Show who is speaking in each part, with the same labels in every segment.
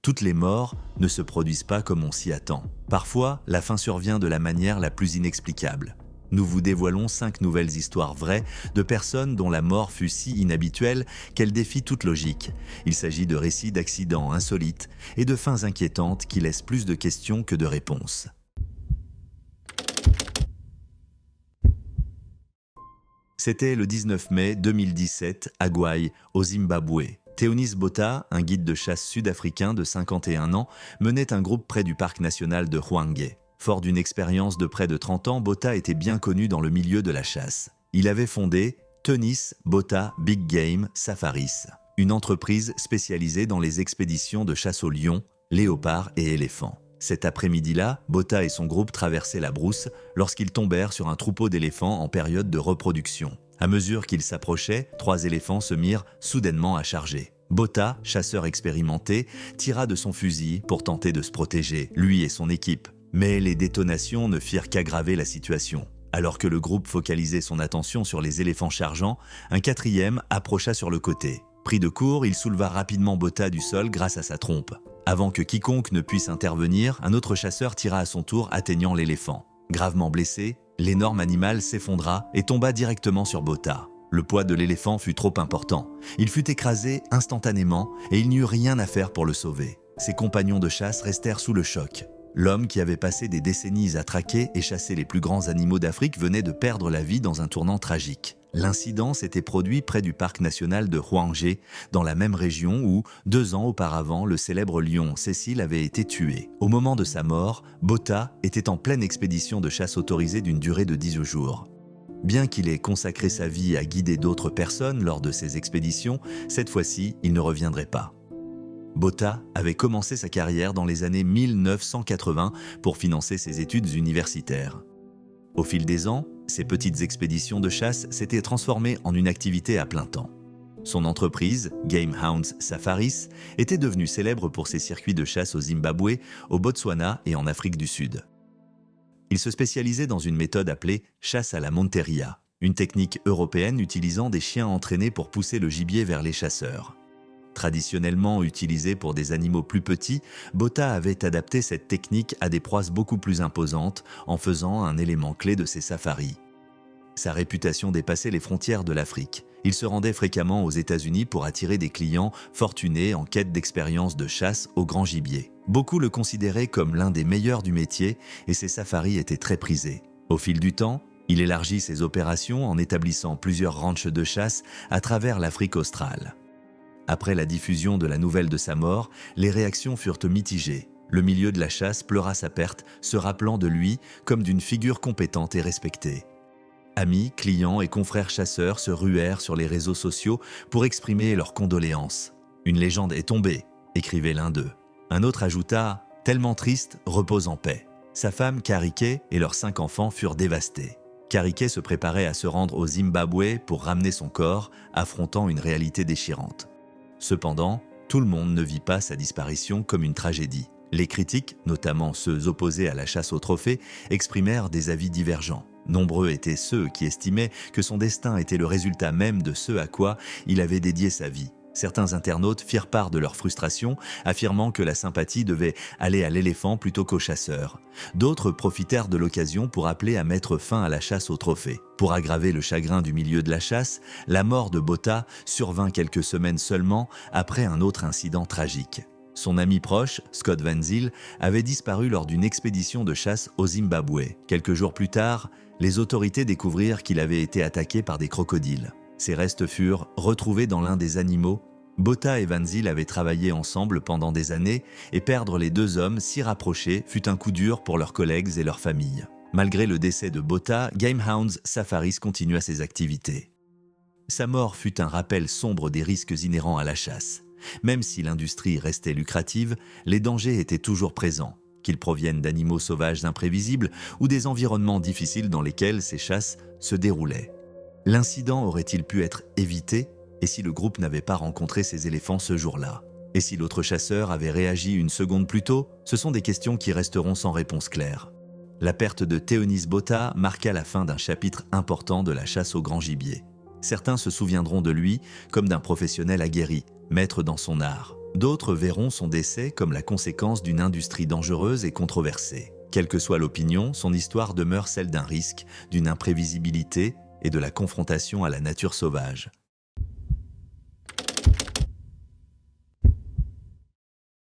Speaker 1: Toutes les morts ne se produisent pas comme on s'y attend. Parfois, la fin survient de la manière la plus inexplicable. Nous vous dévoilons 5 nouvelles histoires vraies de personnes dont la mort fut si inhabituelle qu'elle défie toute logique. Il s'agit de récits d'accidents insolites et de fins inquiétantes qui laissent plus de questions que de réponses. C'était le 19 mai 2017 à Gwayi, au Zimbabwe. Theonis Botha, un guide de chasse sud-africain de 51 ans, menait un groupe près du parc national de Hwange. Fort d'une expérience de près de 30 ans, Botha était bien connu dans le milieu de la chasse. Il avait fondé Theonis Botha Big Game Safaris, une entreprise spécialisée dans les expéditions de chasse aux lions, léopards et éléphants. Cet après-midi-là, Botha et son groupe traversaient la brousse lorsqu'ils tombèrent sur un troupeau d'éléphants en période de reproduction. À mesure qu'ils s'approchaient, 3 éléphants se mirent soudainement à charger. Botha, chasseur expérimenté, tira de son fusil pour tenter de se protéger, lui et son équipe. Mais les détonations ne firent qu'aggraver la situation. Alors que le groupe focalisait son attention sur les éléphants chargeants, un 4e approcha sur le côté. Pris de court, il souleva rapidement Botha du sol grâce à sa trompe. Avant que quiconque ne puisse intervenir, un autre chasseur tira à son tour, atteignant l'éléphant. Gravement blessé, l'énorme animal s'effondra et tomba directement sur Botha. Le poids de l'éléphant fut trop important. Il fut écrasé instantanément et il n'y eut rien à faire pour le sauver. Ses compagnons de chasse restèrent sous le choc. L'homme qui avait passé des décennies à traquer et chasser les plus grands animaux d'Afrique venait de perdre la vie dans un tournant tragique. L'incident s'était produit près du parc national de Hwange, dans la même région où, 2 ans auparavant, le célèbre lion Cécile avait été tué. Au moment de sa mort, Botha était en pleine expédition de chasse autorisée d'une durée de 10 jours. Bien qu'il ait consacré sa vie à guider d'autres personnes lors de ces expéditions, cette fois-ci, il ne reviendrait pas. Botha avait commencé sa carrière dans les années 1980 pour financer ses études universitaires. Au fil des ans, ces petites expéditions de chasse s'étaient transformées en une activité à plein temps. Son entreprise, Game Hounds Safaris, était devenue célèbre pour ses circuits de chasse au Zimbabwe, au Botswana et en Afrique du Sud. Il se spécialisait dans une méthode appelée chasse à la monteria, une technique européenne utilisant des chiens entraînés pour pousser le gibier vers les chasseurs. Traditionnellement utilisée pour des animaux plus petits, Botha avait adapté cette technique à des proies beaucoup plus imposantes en faisant un élément clé de ses safaris. Sa réputation dépassait les frontières de l'Afrique. Il se rendait fréquemment aux États-Unis pour attirer des clients fortunés en quête d'expérience de chasse au grand gibier. Beaucoup le considéraient comme l'un des meilleurs du métier et ses safaris étaient très prisés. Au fil du temps, il élargit ses opérations en établissant plusieurs ranchs de chasse à travers l'Afrique australe. Après la diffusion de la nouvelle de sa mort, les réactions furent mitigées. Le milieu de la chasse pleura sa perte, se rappelant de lui comme d'une figure compétente et respectée. Amis, clients et confrères chasseurs se ruèrent sur les réseaux sociaux pour exprimer leurs condoléances. « Une légende est tombée », écrivait l'un d'eux. Un autre ajouta « Tellement triste, repose en paix ». Sa femme Karike et leurs 5 enfants furent dévastés. Karike se préparait à se rendre au Zimbabwe pour ramener son corps, affrontant une réalité déchirante. Cependant, tout le monde ne vit pas sa disparition comme une tragédie. Les critiques, notamment ceux opposés à la chasse au trophée, exprimèrent des avis divergents. Nombreux étaient ceux qui estimaient que son destin était le résultat même de ce à quoi il avait dédié sa vie. Certains internautes firent part de leur frustration, affirmant que la sympathie devait aller à l'éléphant plutôt qu'au chasseur. D'autres profitèrent de l'occasion pour appeler à mettre fin à la chasse au trophée. Pour aggraver le chagrin du milieu de la chasse, la mort de Botha survint quelques semaines seulement après un autre incident tragique. Son ami proche, Scott Van Zyl, avait disparu lors d'une expédition de chasse au Zimbabwe. Quelques jours plus tard, les autorités découvrirent qu'il avait été attaqué par des crocodiles. Ses restes furent retrouvés dans l'un des animaux. Botha et Van Zyl avaient travaillé ensemble pendant des années et perdre les 2 hommes si rapprochés fut un coup dur pour leurs collègues et leurs familles. Malgré le décès de Botha, Game Hounds Safaris continua ses activités. Sa mort fut un rappel sombre des risques inhérents à la chasse. Même si l'industrie restait lucrative, les dangers étaient toujours présents, qu'ils proviennent d'animaux sauvages imprévisibles ou des environnements difficiles dans lesquels ces chasses se déroulaient. L'incident aurait-il pu être évité et si le groupe n'avait pas rencontré ces éléphants ce jour-là? Et si l'autre chasseur avait réagi une seconde plus tôt? Ce sont des questions qui resteront sans réponse claire. La perte de Theonis Botha marqua la fin d'un chapitre important de la chasse au grand gibier. Certains se souviendront de lui comme d'un professionnel aguerri, maître dans son art. D'autres verront son décès comme la conséquence d'une industrie dangereuse et controversée. Quelle que soit l'opinion, son histoire demeure celle d'un risque, d'une imprévisibilité et de la confrontation à la nature sauvage.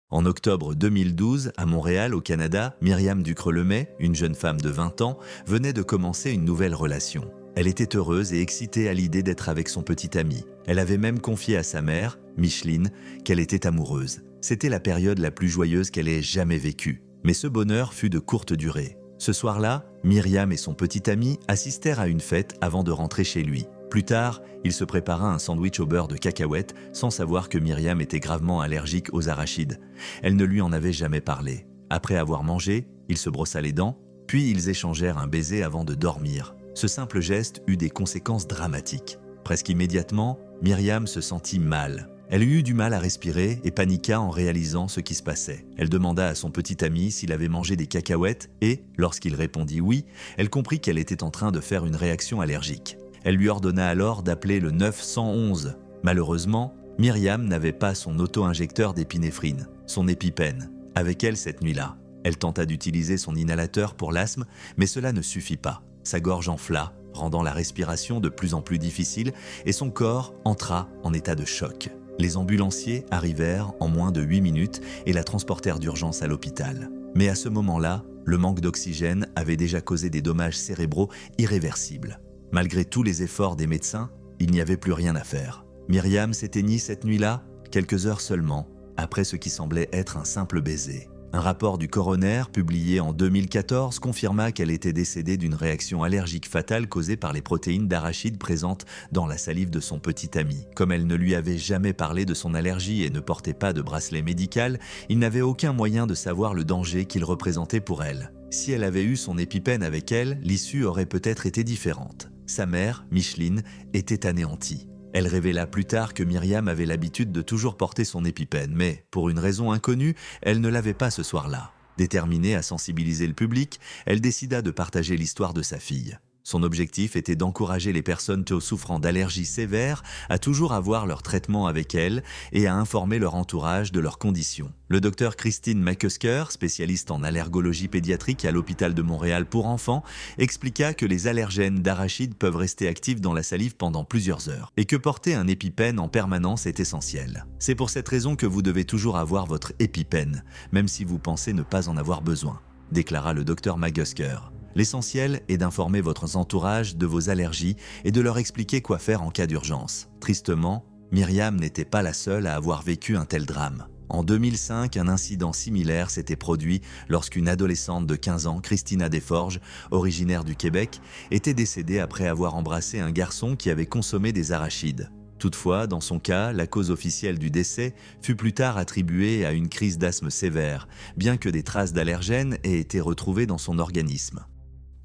Speaker 1: En octobre 2012, à Montréal, au Canada, Myriam Ducreux-Lemay, une jeune femme de 20 ans, venait de commencer une nouvelle relation. Elle était heureuse et excitée à l'idée d'être avec son petit ami. Elle avait même confié à sa mère, Micheline, qu'elle était amoureuse. C'était la période la plus joyeuse qu'elle ait jamais vécue. Mais ce bonheur fut de courte durée. Ce soir-là, Myriam et son petit ami assistèrent à une fête avant de rentrer chez lui. Plus tard, il se prépara un sandwich au beurre de cacahuète sans savoir que Myriam était gravement allergique aux arachides. Elle ne lui en avait jamais parlé. Après avoir mangé, il se brossa les dents, puis ils échangèrent un baiser avant de dormir. Ce simple geste eut des conséquences dramatiques. Presque immédiatement, Myriam se sentit mal. Elle eut du mal à respirer et paniqua en réalisant ce qui se passait. Elle demanda à son petit ami s'il avait mangé des cacahuètes et, lorsqu'il répondit oui, elle comprit qu'elle était en train de faire une réaction allergique. Elle lui ordonna alors d'appeler le 911. Malheureusement, Myriam n'avait pas son auto-injecteur d'épinéphrine, son EpiPen, avec elle cette nuit-là. Elle tenta d'utiliser son inhalateur pour l'asthme, mais cela ne suffit pas. Sa gorge enfla, rendant la respiration de plus en plus difficile, et son corps entra en état de choc. Les ambulanciers arrivèrent en moins de 8 minutes et la transportèrent d'urgence à l'hôpital. Mais à ce moment-là, le manque d'oxygène avait déjà causé des dommages cérébraux irréversibles. Malgré tous les efforts des médecins, il n'y avait plus rien à faire. Myriam s'éteignit cette nuit-là, quelques heures seulement, après ce qui semblait être un simple baiser. Un rapport du coroner, publié en 2014, confirma qu'elle était décédée d'une réaction allergique fatale causée par les protéines d'arachide présentes dans la salive de son petit ami. Comme elle ne lui avait jamais parlé de son allergie et ne portait pas de bracelet médical, il n'avait aucun moyen de savoir le danger qu'il représentait pour elle. Si elle avait eu son EpiPen avec elle, l'issue aurait peut-être été différente. Sa mère, Micheline, était anéantie. Elle révéla plus tard que Myriam avait l'habitude de toujours porter son EpiPen, mais, pour une raison inconnue, elle ne l'avait pas ce soir-là. Déterminée à sensibiliser le public, elle décida de partager l'histoire de sa fille. Son objectif était d'encourager les personnes souffrant d'allergies sévères à toujours avoir leur traitement avec elle et à informer leur entourage de leurs conditions. Le docteur Christine McCusker, spécialiste en allergologie pédiatrique à l'hôpital de Montréal pour enfants, expliqua que les allergènes d'arachide peuvent rester actifs dans la salive pendant plusieurs heures et que porter un EpiPen en permanence est essentiel. C'est pour cette raison que vous devez toujours avoir votre EpiPen, même si vous pensez ne pas en avoir besoin, déclara le docteur McCusker. L'essentiel est d'informer votre entourage de vos allergies et de leur expliquer quoi faire en cas d'urgence. Tristement, Myriam n'était pas la seule à avoir vécu un tel drame. En 2005, un incident similaire s'était produit lorsqu'une adolescente de 15 ans, Christina Desforges, originaire du Québec, était décédée après avoir embrassé un garçon qui avait consommé des arachides. Toutefois, dans son cas, la cause officielle du décès fut plus tard attribuée à une crise d'asthme sévère, bien que des traces d'allergènes aient été retrouvées dans son organisme.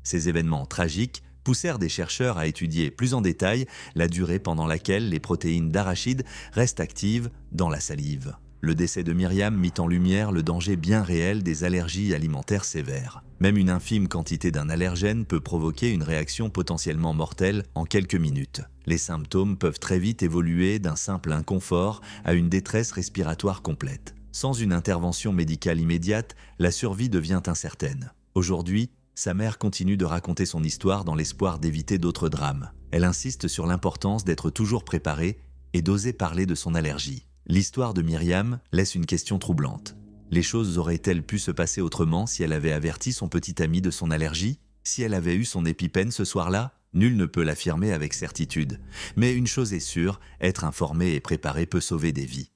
Speaker 1: Ces événements tragiques poussèrent des chercheurs à étudier plus en détail la durée pendant laquelle les protéines d'arachide restent actives dans la salive. Le décès de Myriam mit en lumière le danger bien réel des allergies alimentaires sévères. Même une infime quantité d'un allergène peut provoquer une réaction potentiellement mortelle en quelques minutes. Les symptômes peuvent très vite évoluer d'un simple inconfort à une détresse respiratoire complète. Sans une intervention médicale immédiate, la survie devient incertaine. Aujourd'hui, sa mère continue de raconter son histoire dans l'espoir d'éviter d'autres drames. Elle insiste sur l'importance d'être toujours préparée et d'oser parler de son allergie. L'histoire de Myriam laisse une question troublante. Les choses auraient-elles pu se passer autrement si elle avait averti son petit ami de son allergie? Si elle avait eu son EpiPen ce soir-là? Nul ne peut l'affirmer avec certitude. Mais une chose est sûre, être informé et préparé peut sauver des vies.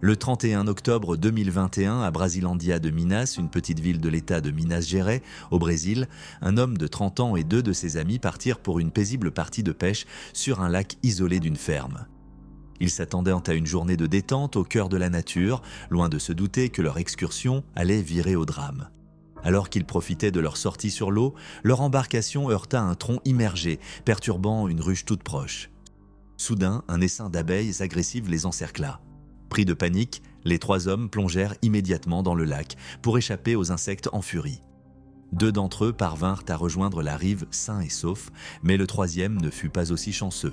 Speaker 1: Le 31 octobre 2021, à Brasilândia de Minas, une petite ville de l'état de Minas Gerais, au Brésil, un homme de 30 ans et 2 de ses amis partirent pour une paisible partie de pêche sur un lac isolé d'une ferme. Ils s'attendaient à une journée de détente au cœur de la nature, loin de se douter que leur excursion allait virer au drame. Alors qu'ils profitaient de leur sortie sur l'eau, leur embarcation heurta un tronc immergé, perturbant une ruche toute proche. Soudain, un essaim d'abeilles agressives les encercla. Pris de panique, les 3 hommes plongèrent immédiatement dans le lac pour échapper aux insectes en furie. 2 d'entre eux parvinrent à rejoindre la rive sains et saufs, mais le 3e ne fut pas aussi chanceux.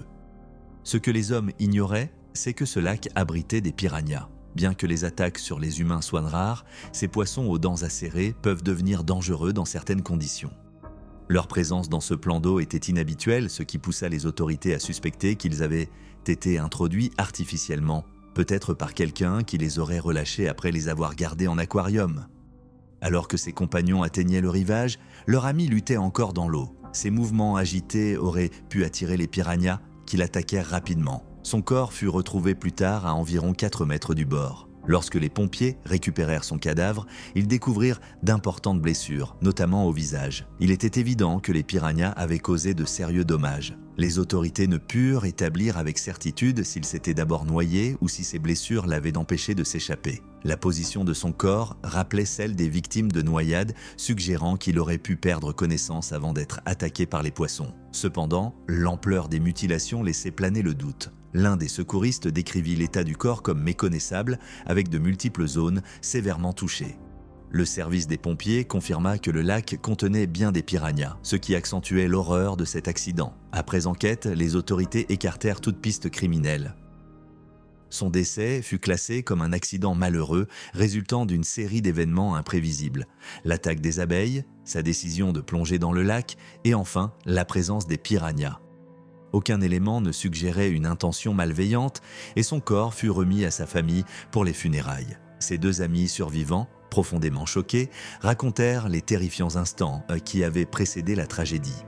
Speaker 1: Ce que les hommes ignoraient, c'est que ce lac abritait des piranhas. Bien que les attaques sur les humains soient rares, ces poissons aux dents acérées peuvent devenir dangereux dans certaines conditions. Leur présence dans ce plan d'eau était inhabituelle, ce qui poussa les autorités à suspecter qu'ils avaient été introduits artificiellement, peut-être par quelqu'un qui les aurait relâchés après les avoir gardés en aquarium. Alors que ses compagnons atteignaient le rivage, leur ami luttait encore dans l'eau. Ses mouvements agités auraient pu attirer les piranhas qui l'attaquèrent rapidement. Son corps fut retrouvé plus tard à environ 4 mètres du bord. Lorsque les pompiers récupérèrent son cadavre, ils découvrirent d'importantes blessures, notamment au visage. Il était évident que les piranhas avaient causé de sérieux dommages. Les autorités ne purent établir avec certitude s'il s'était d'abord noyé ou si ses blessures l'avaient empêché de s'échapper. La position de son corps rappelait celle des victimes de noyade, suggérant qu'il aurait pu perdre connaissance avant d'être attaqué par les poissons. Cependant, l'ampleur des mutilations laissait planer le doute. L'un des secouristes décrivit l'état du corps comme méconnaissable, avec de multiples zones sévèrement touchées. Le service des pompiers confirma que le lac contenait bien des piranhas, ce qui accentuait l'horreur de cet accident. Après enquête, les autorités écartèrent toute piste criminelle. Son décès fut classé comme un accident malheureux résultant d'une série d'événements imprévisibles. L'attaque des abeilles, sa décision de plonger dans le lac et enfin la présence des piranhas. Aucun élément ne suggérait une intention malveillante et son corps fut remis à sa famille pour les funérailles. Ses 2 amis survivants, profondément choqués, racontèrent les terrifiants instants qui avaient précédé la tragédie.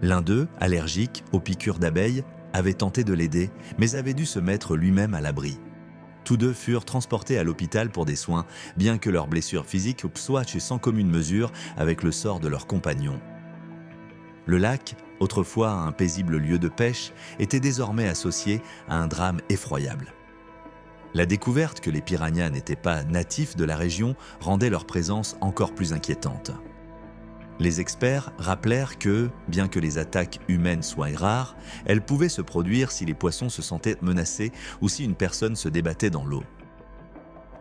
Speaker 1: L'un d'eux, allergique aux piqûres d'abeilles, avait tenté de l'aider, mais avait dû se mettre lui-même à l'abri. Tous 2 furent transportés à l'hôpital pour des soins, bien que leurs blessures physiques soient sans commune mesure avec le sort de leurs compagnons. Le lac, autrefois un paisible lieu de pêche, était désormais associé à un drame effroyable. La découverte que les piranhas n'étaient pas natifs de la région rendait leur présence encore plus inquiétante. Les experts rappelèrent que, bien que les attaques humaines soient rares, elles pouvaient se produire si les poissons se sentaient menacés ou si une personne se débattait dans l'eau.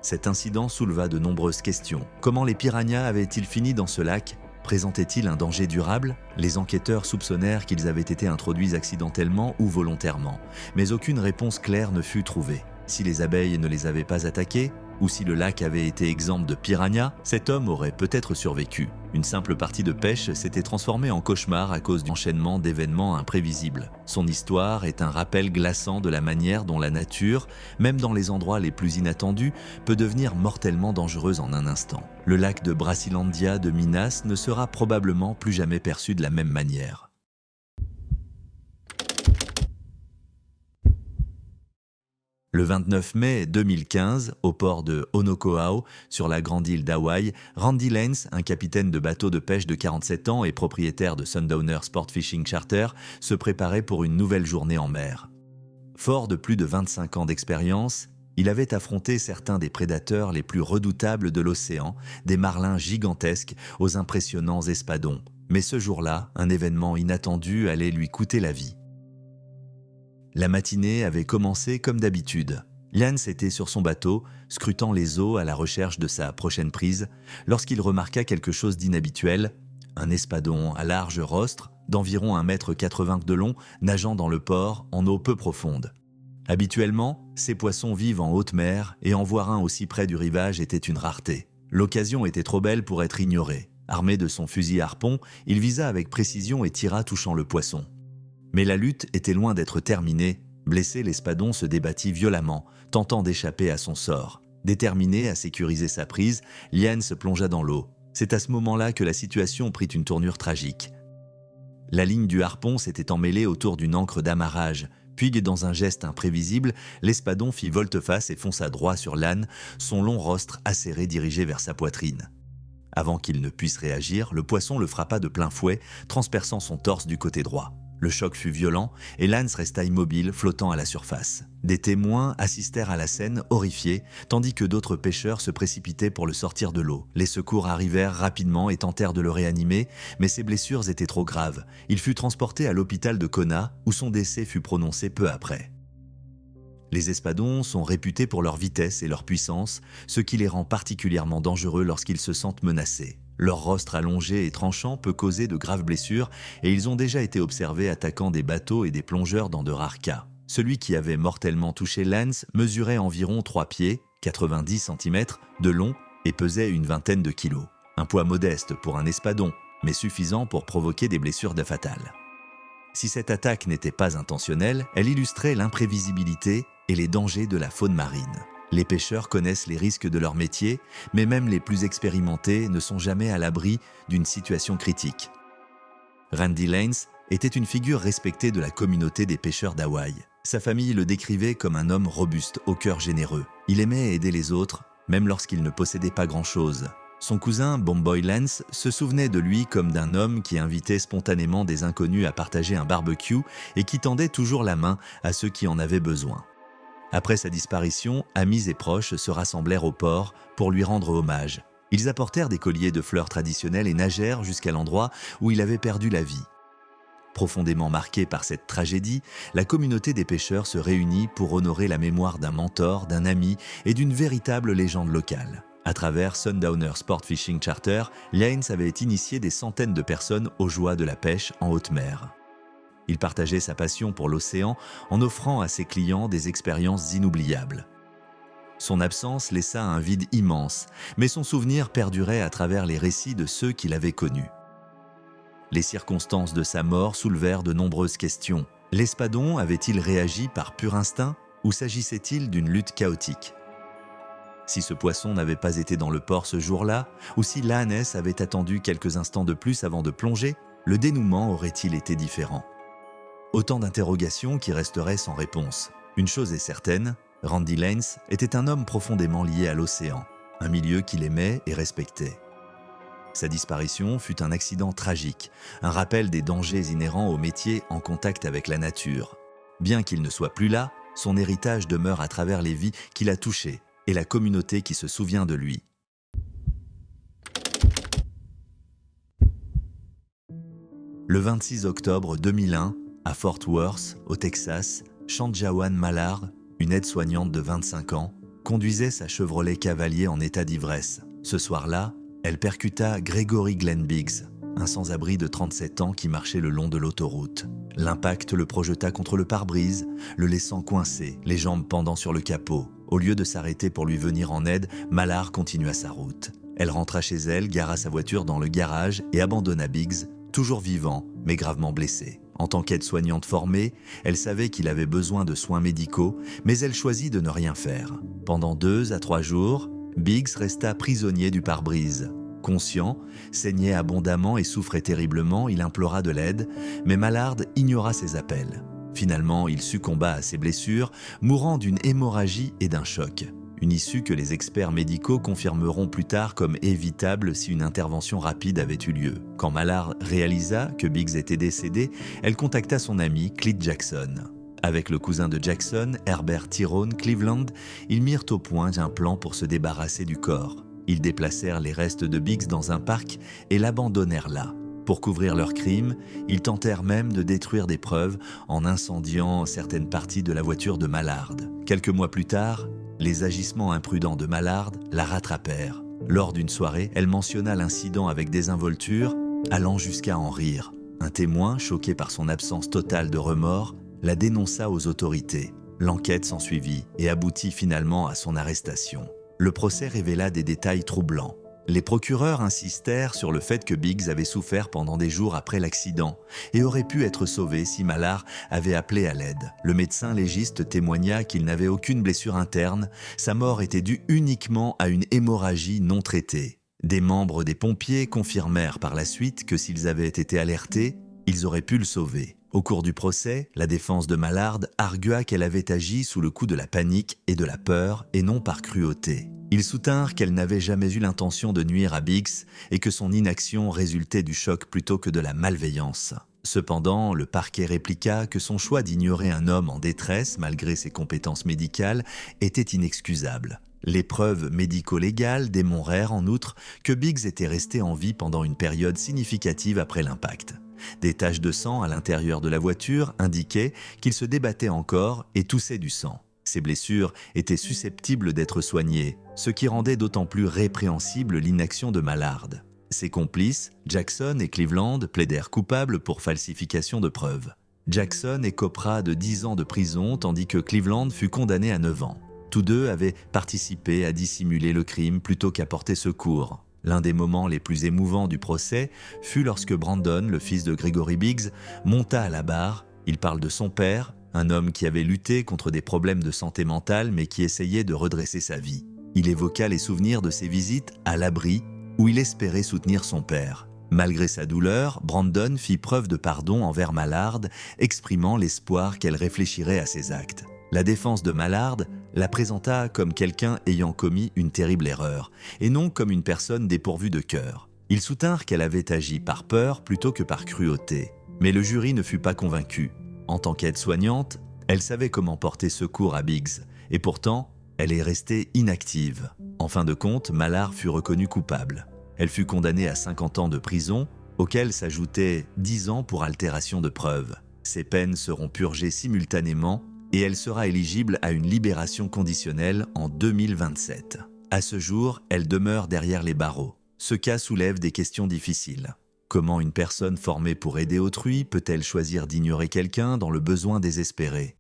Speaker 1: Cet incident souleva de nombreuses questions. Comment les piranhas avaient-ils fini dans ce lac ? Présentait-il un danger durable ? Les enquêteurs soupçonnèrent qu'ils avaient été introduits accidentellement ou volontairement, mais aucune réponse claire ne fut trouvée. Si les abeilles ne les avaient pas attaqués, ou si le lac avait été exempt de piranhas, cet homme aurait peut-être survécu. Une simple partie de pêche s'était transformée en cauchemar à cause d'un enchaînement d'événements imprévisibles. Son histoire est un rappel glaçant de la manière dont la nature, même dans les endroits les plus inattendus, peut devenir mortellement dangereuse en un instant. Le lac de Brasilandia de Minas ne sera probablement plus jamais perçu de la même manière. Le 29 mai 2015, au port de Honoko'au, sur la grande île d'Hawaï, Randy Lenz, un capitaine de bateau de pêche de 47 ans et propriétaire de Sundowner Sport Fishing Charter, se préparait pour une nouvelle journée en mer. Fort de plus de 25 ans d'expérience, il avait affronté certains des prédateurs les plus redoutables de l'océan, des marlins gigantesques aux impressionnants espadons. Mais ce jour-là, un événement inattendu allait lui coûter la vie. La matinée avait commencé comme d'habitude. Jens était sur son bateau, scrutant les eaux à la recherche de sa prochaine prise, lorsqu'il remarqua quelque chose d'inhabituel, un espadon à large rostre, d'environ 1,80 m de long, nageant dans le port en eau peu profonde. Habituellement, ces poissons vivent en haute mer et en voir un aussi près du rivage était une rareté. L'occasion était trop belle pour être ignorée. Armé de son fusil harpon, il visa avec précision et tira touchant le poisson. Mais la lutte était loin d'être terminée. Blessé, l'espadon se débattit violemment, tentant d'échapper à son sort. Déterminé à sécuriser sa prise, Jens plongea dans l'eau. C'est à ce moment-là que la situation prit une tournure tragique. La ligne du harpon s'était emmêlée autour d'une ancre d'amarrage, puis dans un geste imprévisible, l'espadon fit volte-face et fonça droit sur l'âne, son long rostre acéré dirigé vers sa poitrine. Avant qu'il ne puisse réagir, le poisson le frappa de plein fouet, transperçant son torse du côté droit. Le choc fut violent et Lance resta immobile, flottant à la surface. Des témoins assistèrent à la scène, horrifiés, tandis que d'autres pêcheurs se précipitaient pour le sortir de l'eau. Les secours arrivèrent rapidement et tentèrent de le réanimer, mais ses blessures étaient trop graves. Il fut transporté à l'hôpital de Kona, où son décès fut prononcé peu après. Les espadons sont réputés pour leur vitesse et leur puissance, ce qui les rend particulièrement dangereux lorsqu'ils se sentent menacés. Leur rostre allongé et tranchant peut causer de graves blessures et ils ont déjà été observés attaquant des bateaux et des plongeurs dans de rares cas. Celui qui avait mortellement touché Lance mesurait environ 3 pieds, 90 cm, de long et pesait une vingtaine de kilos. Un poids modeste pour un espadon, mais suffisant pour provoquer des blessures fatales. Si cette attaque n'était pas intentionnelle, elle illustrait l'imprévisibilité et les dangers de la faune marine. Les pêcheurs connaissent les risques de leur métier, mais même les plus expérimentés ne sont jamais à l'abri d'une situation critique. Randy Lance était une figure respectée de la communauté des pêcheurs d'Hawaï. Sa famille le décrivait comme un homme robuste, au cœur généreux. Il aimait aider les autres, même lorsqu'il ne possédait pas grand-chose. Son cousin, Bomboy Lance, se souvenait de lui comme d'un homme qui invitait spontanément des inconnus à partager un barbecue et qui tendait toujours la main à ceux qui en avaient besoin. Après sa disparition, amis et proches se rassemblèrent au port pour lui rendre hommage. Ils apportèrent des colliers de fleurs traditionnelles et nagèrent jusqu'à l'endroit où il avait perdu la vie. Profondément marquée par cette tragédie, la communauté des pêcheurs se réunit pour honorer la mémoire d'un mentor, d'un ami et d'une véritable légende locale. À travers Sundowner Sport Fishing Charter, Lance avait initié des centaines de personnes aux joies de la pêche en haute mer. Il partageait sa passion pour l'océan en offrant à ses clients des expériences inoubliables. Son absence laissa un vide immense, mais son souvenir perdurait à travers les récits de ceux qui l'avaient connu. Les circonstances de sa mort soulevèrent de nombreuses questions. L'espadon avait-il réagi par pur instinct ou s'agissait-il d'une lutte chaotique ? Si ce poisson n'avait pas été dans le port ce jour-là, ou si l'ânesse avait attendu quelques instants de plus avant de plonger, le dénouement aurait-il été différent ? Autant d'interrogations qui resteraient sans réponse. Une chose est certaine, Randy Lance était un homme profondément lié à l'océan, un milieu qu'il aimait et respectait. Sa disparition fut un accident tragique, un rappel des dangers inhérents au métier en contact avec la nature. Bien qu'il ne soit plus là, son héritage demeure à travers les vies qu'il a touchées et la communauté qui se souvient de lui. Le 26 octobre 2001, à Fort Worth, au Texas, Shanjawan Mallard, une aide-soignante de 25 ans, conduisait sa Chevrolet Cavalier en état d'ivresse. Ce soir-là, elle percuta Gregory Glenn Biggs, un sans-abri de 37 ans qui marchait le long de l'autoroute. L'impact le projeta contre le pare-brise, le laissant coincé, les jambes pendant sur le capot. Au lieu de s'arrêter pour lui venir en aide, Mallard continua sa route. Elle rentra chez elle, gara sa voiture dans le garage et abandonna Biggs, toujours vivant, mais gravement blessé. En tant qu'aide-soignante formée, elle savait qu'il avait besoin de soins médicaux, mais elle choisit de ne rien faire. Pendant 2 à 3 jours, Biggs resta prisonnier du pare-brise. Conscient, saignait abondamment et souffrait terriblement, il implora de l'aide, mais Mallard ignora ses appels. Finalement, il succomba à ses blessures, mourant d'une hémorragie et d'un choc. Une issue que les experts médicaux confirmeront plus tard comme évitable si une intervention rapide avait eu lieu. Quand Mallard réalisa que Biggs était décédé, elle contacta son ami Clyde Jackson. Avec le cousin de Jackson, Herbert Tyrone Cleveland, ils mirent au point un plan pour se débarrasser du corps. Ils déplacèrent les restes de Biggs dans un parc et l'abandonnèrent là. Pour couvrir leur crime, ils tentèrent même de détruire des preuves en incendiant certaines parties de la voiture de Mallard. Quelques mois plus tard, les agissements imprudents de Mallard la rattrapèrent. Lors d'une soirée, elle mentionna l'incident avec désinvolture, allant jusqu'à en rire. Un témoin, choqué par son absence totale de remords, la dénonça aux autorités. L'enquête s'ensuivit et aboutit finalement à son arrestation. Le procès révéla des détails troublants. Les procureurs insistèrent sur le fait que Biggs avait souffert pendant des jours après l'accident et aurait pu être sauvé si Mallard avait appelé à l'aide. Le médecin légiste témoigna qu'il n'avait aucune blessure interne, sa mort était due uniquement à une hémorragie non traitée. Des membres des pompiers confirmèrent par la suite que s'ils avaient été alertés, ils auraient pu le sauver. Au cours du procès, la défense de Mallard argua qu'elle avait agi sous le coup de la panique et de la peur et non par cruauté. Ils soutinrent qu'elle n'avait jamais eu l'intention de nuire à Biggs et que son inaction résultait du choc plutôt que de la malveillance. Cependant, le parquet répliqua que son choix d'ignorer un homme en détresse, malgré ses compétences médicales, était inexcusable. Les preuves médico-légales démontrèrent en outre que Biggs était resté en vie pendant une période significative après l'impact. Des taches de sang à l'intérieur de la voiture indiquaient qu'il se débattait encore et toussait du sang. Ces blessures étaient susceptibles d'être soignées, ce qui rendait d'autant plus répréhensible l'inaction de Mallard. Ses complices, Jackson et Cleveland, plaidèrent coupables pour falsification de preuves. Jackson écopera de 10 ans de prison tandis que Cleveland fut condamné à 9 ans. Tous deux avaient participé à dissimuler le crime plutôt qu'à porter secours. L'un des moments les plus émouvants du procès fut lorsque Brandon, le fils de Gregory Biggs, monta à la barre. Il parle de son père, un homme qui avait lutté contre des problèmes de santé mentale mais qui essayait de redresser sa vie. Il évoqua les souvenirs de ses visites à l'abri où il espérait soutenir son père. Malgré sa douleur, Brandon fit preuve de pardon envers Mallard, exprimant l'espoir qu'elle réfléchirait à ses actes. La défense de Mallard la présenta comme quelqu'un ayant commis une terrible erreur, et non comme une personne dépourvue de cœur. Ils soutinrent qu'elle avait agi par peur plutôt que par cruauté. Mais le jury ne fut pas convaincu. En tant qu'aide-soignante, elle savait comment porter secours à Biggs, et pourtant, elle est restée inactive. En fin de compte, Mallard fut reconnue coupable. Elle fut condamnée à 50 ans de prison, auxquels s'ajoutaient 10 ans pour altération de preuves. Ces peines seront purgées simultanément et elle sera éligible à une libération conditionnelle en 2027. À ce jour, elle demeure derrière les barreaux. Ce cas soulève des questions difficiles. Comment une personne formée pour aider autrui peut-elle choisir d'ignorer quelqu'un dans le besoin désespéré?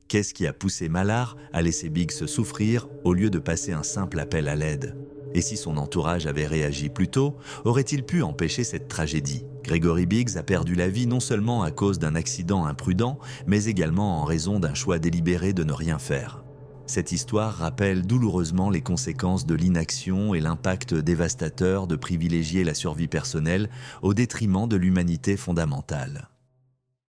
Speaker 1: Qu'est-ce qui a poussé Mallard à laisser Biggs souffrir au lieu de passer un simple appel à l'aide? Et si son entourage avait réagi plus tôt, aurait-il pu empêcher cette tragédie? Gregory Biggs a perdu la vie non seulement à cause d'un accident imprudent, mais également en raison d'un choix délibéré de ne rien faire. Cette histoire rappelle douloureusement les conséquences de l'inaction et l'impact dévastateur de privilégier la survie personnelle au détriment de l'humanité fondamentale.